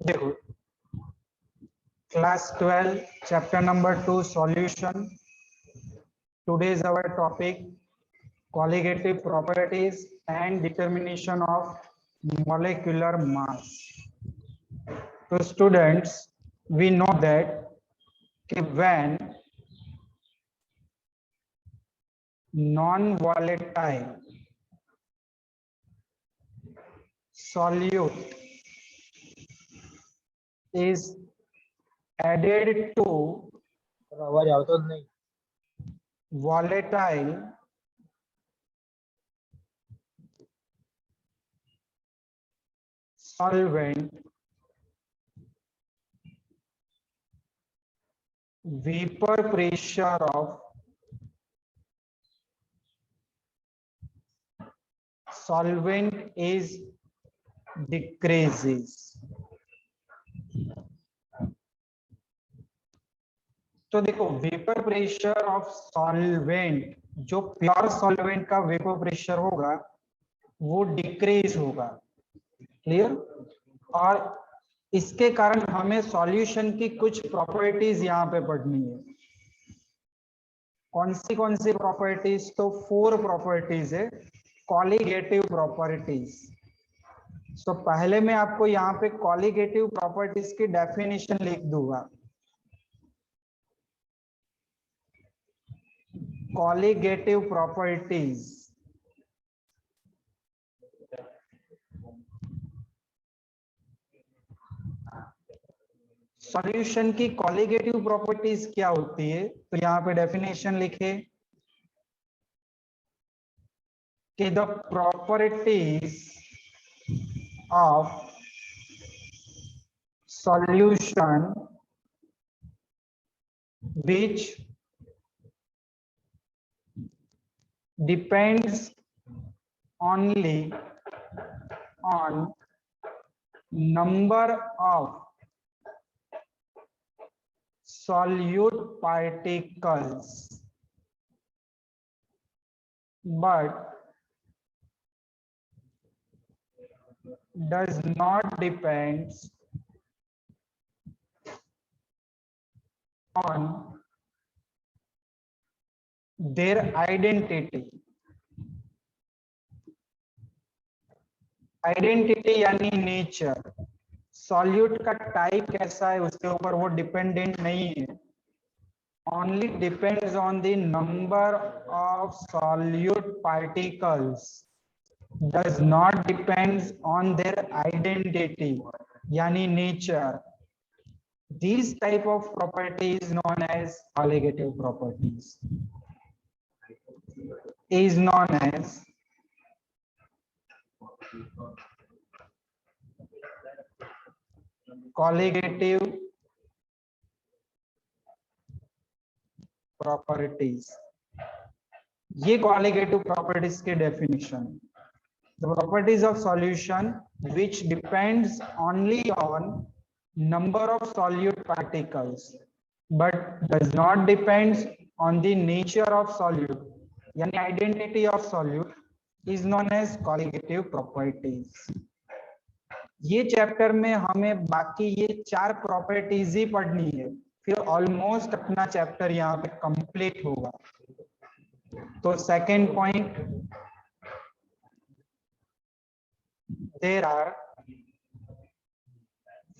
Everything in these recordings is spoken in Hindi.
देखो, class 12 chapter number 2 solution. Today is our topic qualitative properties and determination of molecular mass. So students, we know that when non-volatile solute is added to आवाज आवतो જ નહીં. volatile solvent, vapor pressure of solvent is decreases. तो देखो, वेपर प्रेशर ऑफ सॉल्वेंट, जो प्योर सॉल्वेंट का वेपर प्रेशर होगा वो डिक्रीज होगा. क्लियर? और इसके कारण हमें सॉल्यूशन की कुछ प्रॉपर्टीज यहाँ पे पढ़नी है. कौन सी प्रॉपर्टीज? तो 4 प्रॉपर्टीज है, कॉलिगेटिव प्रॉपर्टीज. तो पहले मैं आपको यहाँ पे कॉलिगेटिव प्रॉपर्टीज की डेफिनेशन लिख दूंगा. कॉलिगेटिव प्रॉपर्टीज, सॉल्यूशन की कॉलिगेटिव प्रॉपर्टीज क्या होती है? तो यहाँ पे डेफिनेशन लिखे कि the properties of solution which depends only on number of solute particles but does not depend on their identity. Identity यानी नेचर. सॉल्यूट का टाइप कैसा है उसके ऊपर वो डिपेंडेंट नहीं है. Only depends on the number of solute particles, does not depends on their identity यानी nature. These type of properties known as colligative properties is known as colligative properties. ये colligative properties के definition. The properties of solution which depends only on number of solute particles but does not depends on the nature of solute यानी identity of solute is known as colligative properties. ये चैप्टर में हमें बाकी ये 4 प्रॉपर्टीज ही पढ़नी है, फिर ऑलमोस्ट अपना चैप्टर यहाँ पे कंप्लीट होगा. तो second point, there are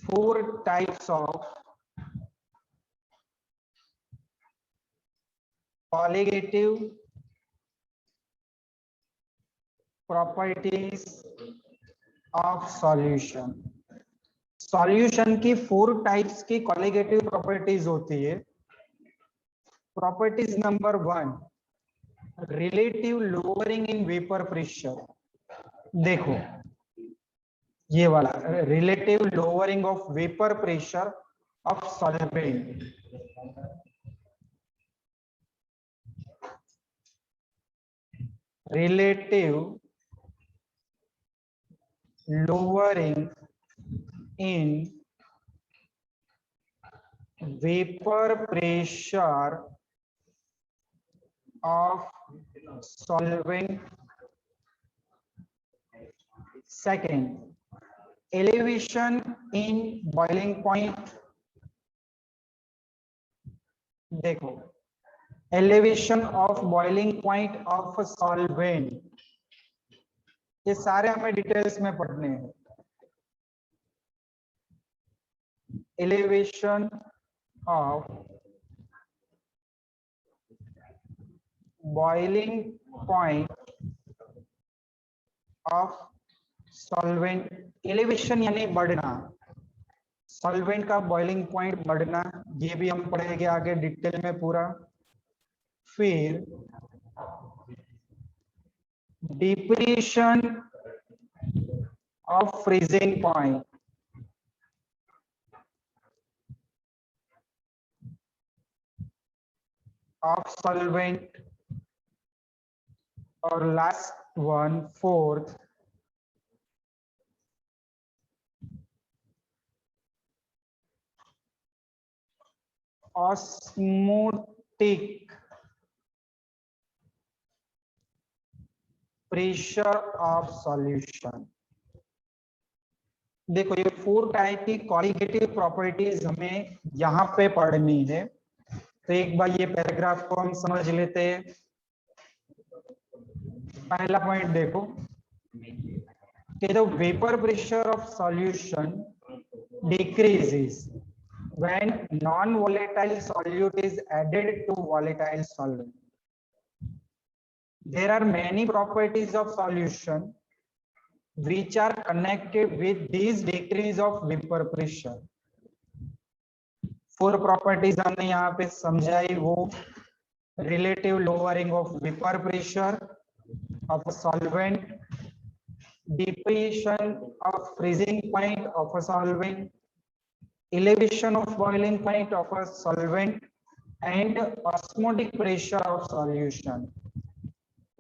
4 types of colligative properties of solution. Solution की 4 टाइप्स की कॉलिगेटिव प्रॉपर्टीज होती है. Properties number 1, relative lowering in vapour pressure. देखो ये वाला relative lowering of vapour pressure of solvent. Relative lowering in vapor pressure of solvent. Second, elevation in boiling point, देखो elevation of boiling point of a solvent, ये सारे हमें डिटेल्स में पढ़ने हैं। elevation of boiling point of solvent, elevation यानी बढ़ना, सॉल्वेंट का बॉइलिंग पॉइंट बढ़ना, ये भी हम पढ़ेंगे आगे डिटेल में पूरा। फिर depression of freezing point, of solvent, और last one fourth osmotic pressure of solution. देखो ये 4 टाइप की क्वालिटेटिव प्रॉपर्टीज हमें यहाँ पे पढ़नी है। तो एक बार ये पैराग्राफ को हम समझ लेते हैं। पहला पॉइंट देखो कि the vapour pressure of solution decreases when non-volatile solute is added to volatile solvent. There are many properties of solution which are connected with this decrease of vapor pressure. 4 properties हमने यहाँ पे समझाई, वो relative lowering of vapor pressure of a solvent, depletion of freezing point of a solvent, elevation of boiling point of a solvent, and osmotic pressure of solution.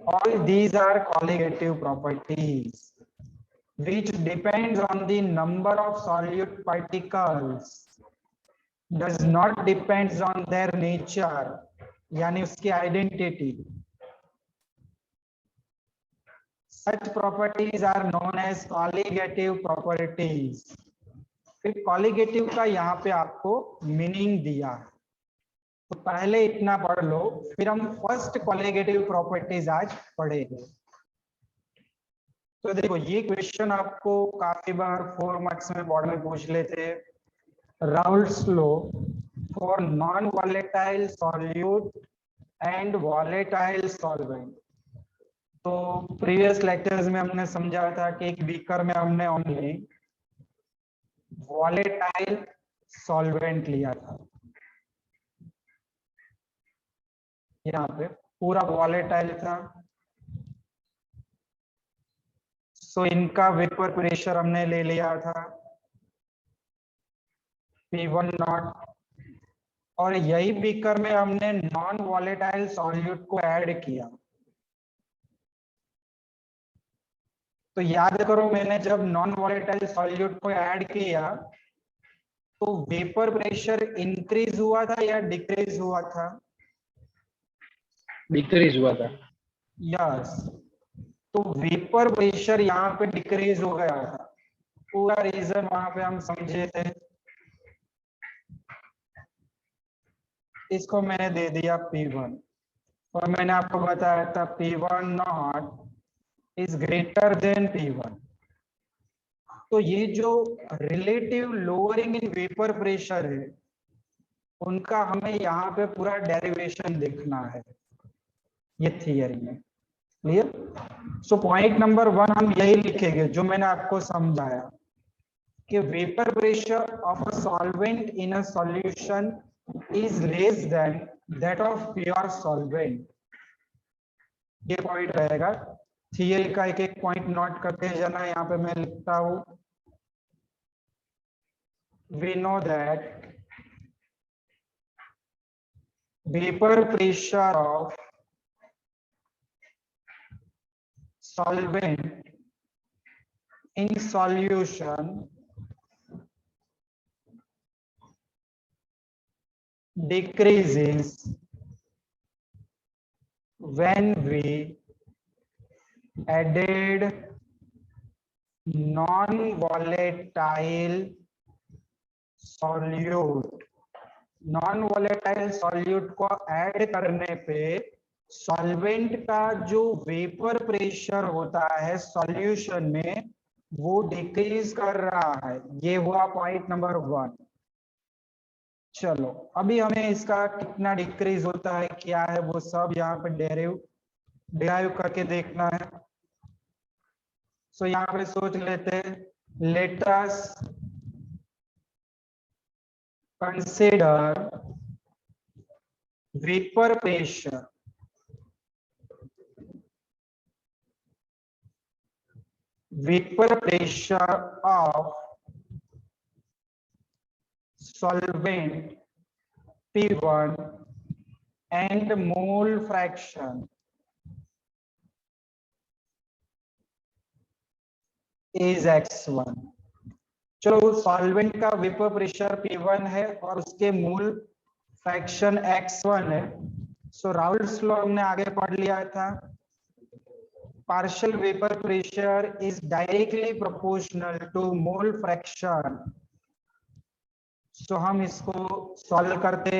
All these are colligative properties which depends on the number of solute particles, does not depends on their nature, यानी उसकी identity. Such properties are known as colligative properties. फिर कॉलिगेटिव का यहाँ पे आपको मीनिंग दिया है, तो पहले इतना पढ़ लो, फिर हम फर्स्ट कॉलिगेटिव प्रॉपर्टीज आज पढ़ेंगे। तो देखो ये क्वेश्चन आपको काफी बार 4 मार्क्स में बोर्ड में पूछ लेते हैं। Raoult's law for non volatile solute and volatile solvent. तो प्रीवियस लेक्चर्स में हमने समझा था कि एक बीकर में हमने ओनली वॉलेटाइल सॉल्वेंट लिया था, यहाँ पे पूरा वॉलेटाइल था। सो इनका वेपर प्रेशर हमने ले लिया था P1 नॉट, और यही बीकर में हमने नॉन वॉलेटाइल सॉल्यूट को ऐड किया। तो याद करो मैंने जब नॉन वॉलेटाइल सॉल्यूट को ऐड किया तो वेपर प्रेशर इंक्रीज हुआ था या डिक्रीज हुआ था? डिक्रीज हुआ था। यस, तो वेपर प्रेशर यहाँ पे डिक्रीज हो गया था। पूरा रीजन वहां पे हम समझे थे, इसको मैंने दे दिया P1, और मैंने आपको बताया था P1 not is greater than P1। तो ये जो relative lowering in vapour pressure है उनका हमें यहाँ पे पूरा डेरिवेशन देखना है ये थियरी में। क्लियर? सो पॉइंट नंबर 1 हम यही लिखेंगे जो मैंने आपको समझाया कि vapour pressure of a solvent in a solution is less than that of pure solvent. ये पॉइंट रहेगा। थियरी का एक एक पॉइंट नोट करते जाना। यहाँ पे मैं लिखता हूं, we know that vapor pressure of solvent in solution decreases when we added non volatile solute, non volatile solute को ऐड करने पे सॉल्वेंट का जो वेपर प्रेशर होता है सॉल्यूशन में वो डिक्रीज कर रहा है। ये हुआ पॉइंट नंबर 1। चलो अभी हमें इसका कितना डिक्रीज होता है क्या है वो सब यहाँ पे डिराइव करके देखना है। सो यहाँ पे सोच लेते हैं, let us consider vapour pressure, vapour pressure of solvent P1 and mole fraction is X1। चलो सॉल्वेंट का वेपर प्रेशर P1 है और उसके मोल फ्रैक्शन X1 है। सो राउल्ट्स लॉ हमने आगे पढ़ लिया था, partial vapor pressure is directly proportional to mole fraction। सो हम इसको सॉल्व करते,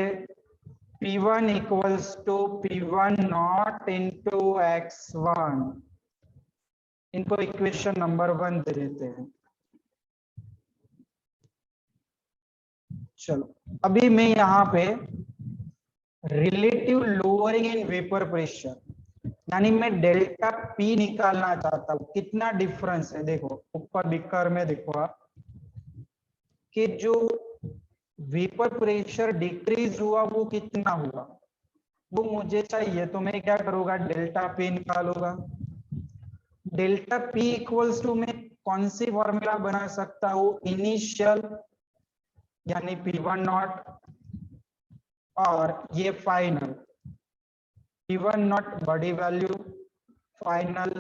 P1 equals to P1 not into X1, इनको इक्वेशन नंबर 1 दे देते हैं। चलो अभी मैं यहाँ पे relative lowering in vapour pressure, यानी मैं डेल्टा पी निकालना चाहता हूँ, कितना डिफरेंस है। देखो ऊपर बिकर में देखो आप कि जो वेपर प्रेशर डिक्रीज हुआ वो कितना हुआ वो मुझे चाहिए। तो मैं क्या करूंगा, डेल्टा पी निकालूंगा। डेल्टा पी इक्वल्स टू मैं कौन सी फॉर्मूला बना सकता हूँ, इनिशियल यानी P1 नॉट और ये फाइनल P1 नॉट बड़ी वैल्यू, फाइनल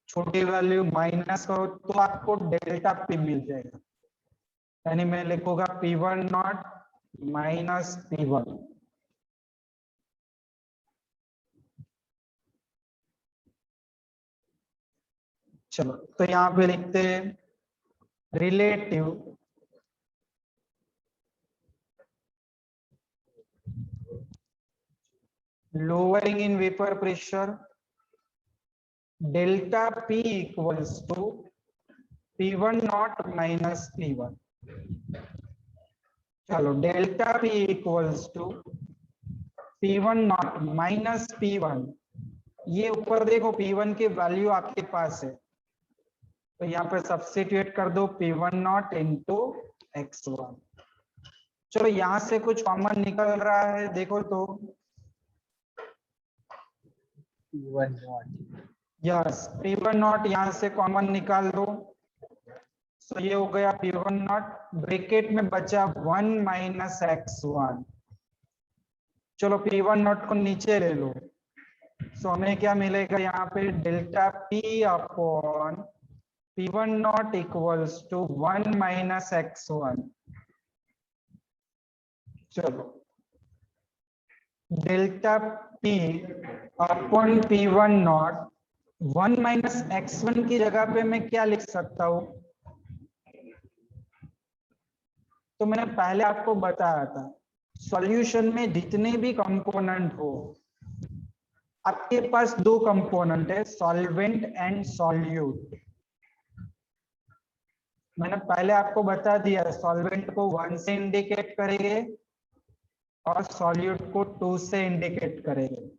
छोटी वैल्यू, माइनस करो तो आपको डेल्टा पी मिल जाएगा। यानी मैं लिखूंगा P1 नॉट माइनस P1। चलो तो यहाँ पे लिखते हैं relative lowering in vapor pressure delta P equals to P1 not minus P1। चलो delta P equals to P1 not minus P1, ये ऊपर देखो P1 की वैल्यू आपके पास है तो यहाँ पे सब्स्टिट्यूट कर दो P1 नॉट इंटू X1। चलो यहाँ से कुछ कॉमन निकल रहा है, देखो तो P1 not, yes P1 not यहाँ से कॉमन निकाल दो। तो ये हो गया P1 नॉट, ब्रैकेट में बचा 1 माइनस X1। चलो P1 नॉट को नीचे ले लो, सो हमें क्या मिलेगा यहाँ पे delta P upon P1 not equals to 1 minus X1। चलो delta P upon P1 not 1 minus X1 की जगह पे मैं क्या लिख सकता हूँ, तो मैंने पहले आपको बताया था सॉल्यूशन में जितने भी कंपोनेंट हो, आपके पास दो कंपोनेंट है सॉल्वेंट एंड सॉल्यूट। मैंने पहले आपको बता दिया सॉल्वेंट को 1 से इंडिकेट करेंगे और सॉल्यूट को 2 से इंडिकेट करेंगे।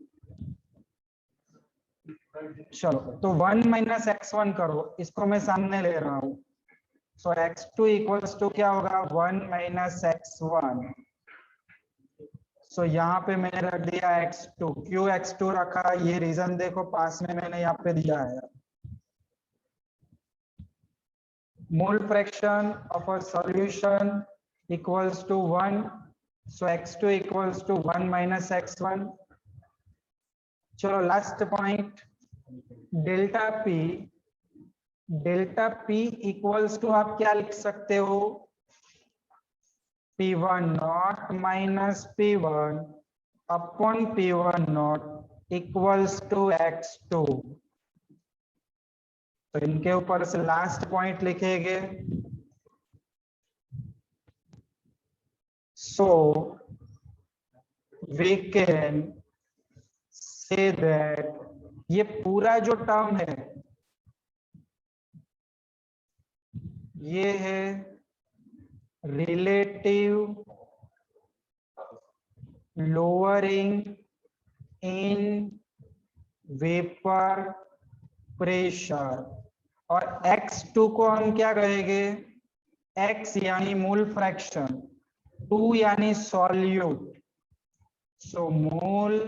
चलो तो 1 माइनस X1 करो, इसको मैं सामने ले रहा हूं। सो X2 इक्वल्स टू क्या होगा 1 माइनस X1। सो यहाँ पे मैंने रख दिया X2। क्यों X2 रखा, ये रीजन देखो पास में मैंने यहाँ पे दिया है, mole fraction of a solution equals to 1। So X2 equals to 1 minus X1। चलो last point delta P, delta P equals to आप क्या लिख सकते हो, P1 not minus P1 upon P1 not equals to X2। तो इनके ऊपर से लास्ट पॉइंट लिखेंगे। So we can say that ये पूरा जो टर्म है ये है relative lowering in vapour pressure, और x2 को हम क्या कहेंगे, x यानी मोल फ्रैक्शन, 2 यानी solute, so mole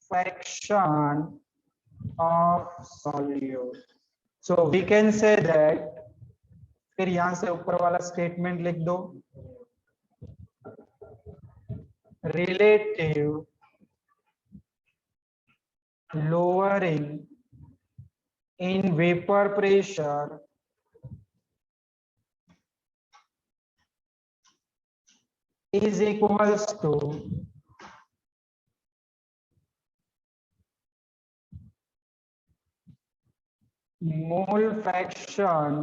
fraction of solute. So we can say that, फिर यहां से ऊपर वाला स्टेटमेंट लिख दो, relative lowering in vapor pressure is equals to mole fraction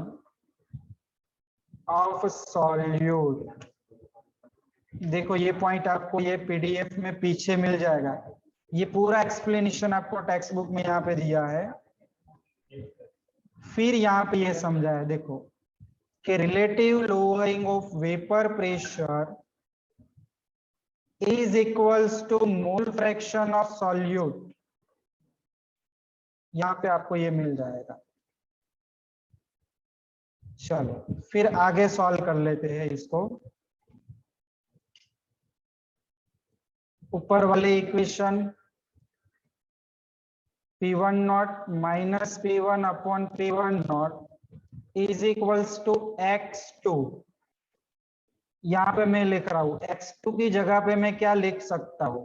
of solute। देखो ये पॉइंट आपको ये पीडीएफ में पीछे मिल जाएगा, ये पूरा एक्सप्लेनेशन आपको टेक्स्ट बुक में यहाँ पे दिया है। फिर यहाँ पे ये समझा है, देखो कि relative lowering of vapour pressure is equals to mole fraction of solute, यहाँ पे आपको ये मिल जाएगा। चलो फिर आगे सॉल्व कर लेते हैं इसको। ऊपर वाले equation P1 not minus P1 upon P1 not is equals to x2। यहाँ पे मैं लिख रहा हूं x2 की जगह पे मैं क्या लिख सकता हूं,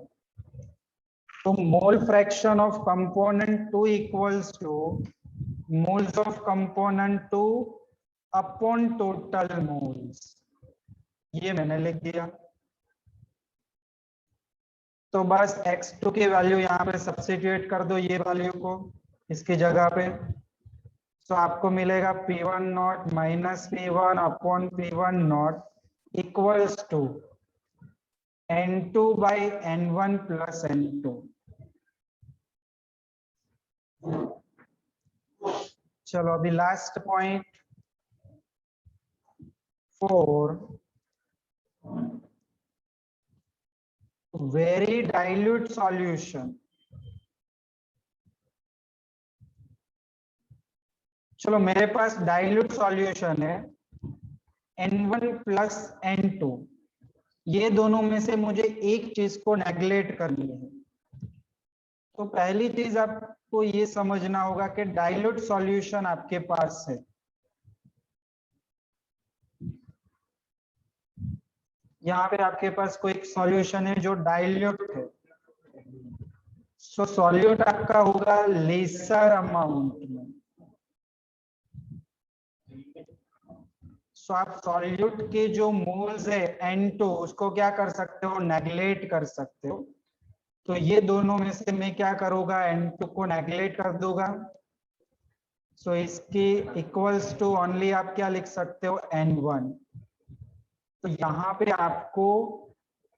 तो मोल fraction of component 2 equals two moles of component 2 upon total moles, ये मैंने लिख दिया। तो बस x2 की वैल्यू यहाँ पे सब्स्टिट्यूट कर दो, ये वैल्यू को इसकी जगह पे, तो आपको मिलेगा P1 not minus P1 upon P1 not equals to N2 by N1 plus N2। चलो अभी last point 4, very dilute solution. चलो मेरे पास डाइल्यूट सॉल्यूशन है N1 प्लस N2, ये दोनों में से मुझे एक चीज को नेग्लेक्ट करनी है। तो पहली चीज आपको ये समझना होगा कि डाइल्यूट सॉल्यूशन आपके पास है, यहाँ पे आपके पास कोई एक सॉल्यूशन है जो डाइल्यूट है, सो सॉल्यूट आपका होगा लेसर अमाउंट में। सो आप सॉल्यूट के जो मोल्स है N2 उसको क्या कर सकते हो, नेग्लेक्ट कर सकते हो। तो ये दोनों में से मैं क्या करूंगा, N2 को नेग्लेक्ट कर दूंगा। सो इसकी इक्वल्स टू ओनली आप क्या लिख सकते हो, N1। तो यहाँ पे आपको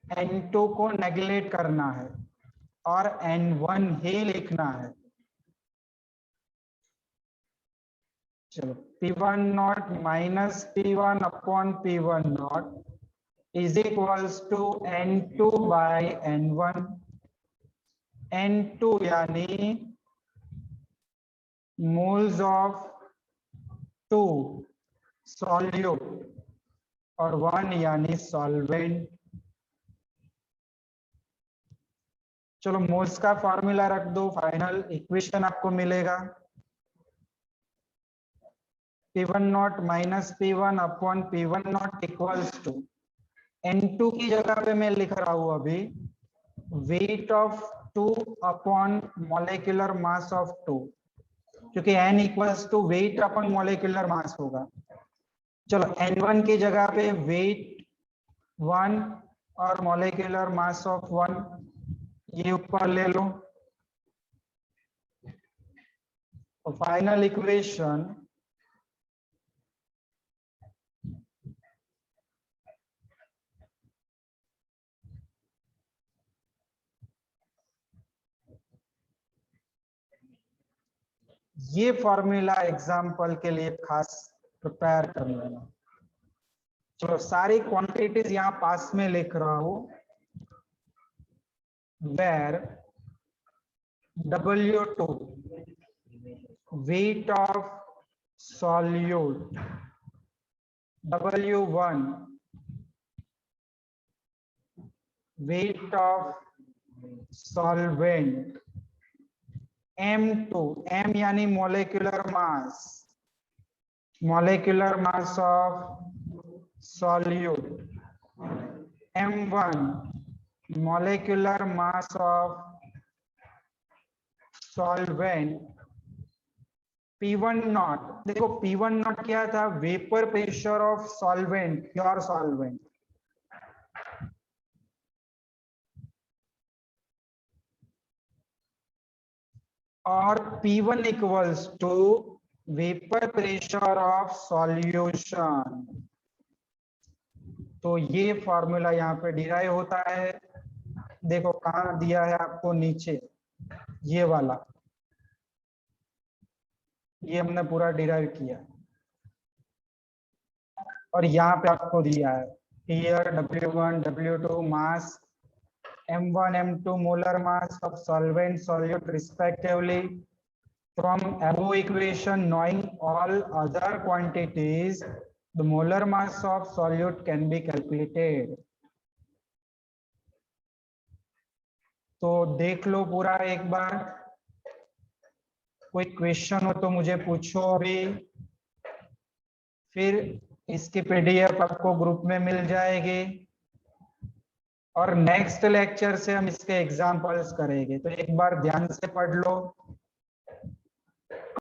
N2 को नेग्लेक्ट करना है और N1 ही लिखना है। चलो P1 not minus P1 upon P1 not is equals to N2 by N1। N2 यानी मोल्स ऑफ 2 सॉल्यूट और 1 यानी सॉल्वेंट। चलो मोल्स का फॉर्मूला रख दो, फाइनल इक्वेशन आपको मिलेगा P1 not minus P1 upon P1 not equals to N2 की जगह पे मैं लिख रहा हूं अभी weight of 2 upon molecular mass of 2, क्योंकि N equals to weight upon molecular mass होगा। चलो N1 की जगह पे वेट 1 और मॉलिक्यूलर मास ऑफ 1 ये ऊपर ले लो, फाइनल इक्वेशन ये फॉर्मूला एग्जाम्पल के लिए खास प्रिपेयर कर लेना। चलो सारी क्वांटिटीज यहां पास में लिख रहा हूं। Where W2 weight of solute, W1 weight of solvent, M2 M यानी molecular mass of solute, M1 molecular mass of solvent, P1 not. देखो P1 नॉट क्या था, vapour pressure of solvent, pure solvent. और P1 equals to vapour pressure of solution. तो ये फॉर्मूला यहाँ पे डिराइव होता है। देखो कहाँ दिया है आपको, नीचे ये वाला, ये हमने पूरा डिराइव किया। और यहाँ पे आपको दिया है here W1 W2 mass, M1 M2 molar mass of solvent solute respectively. From above equation, knowing all other quantities, the molar mass of solute can be calculated. तो देख लो पूरा एक बार, कोई क्वेश्चन हो तो मुझे पूछो अभी, फिर इसकी PDF आपको ग्रुप में मिल जाएगी और नेक्स्ट लेक्चर से हम इसके एग्जाम्पल्स करेंगे। तो एक बार ध्यान से पढ़ लो।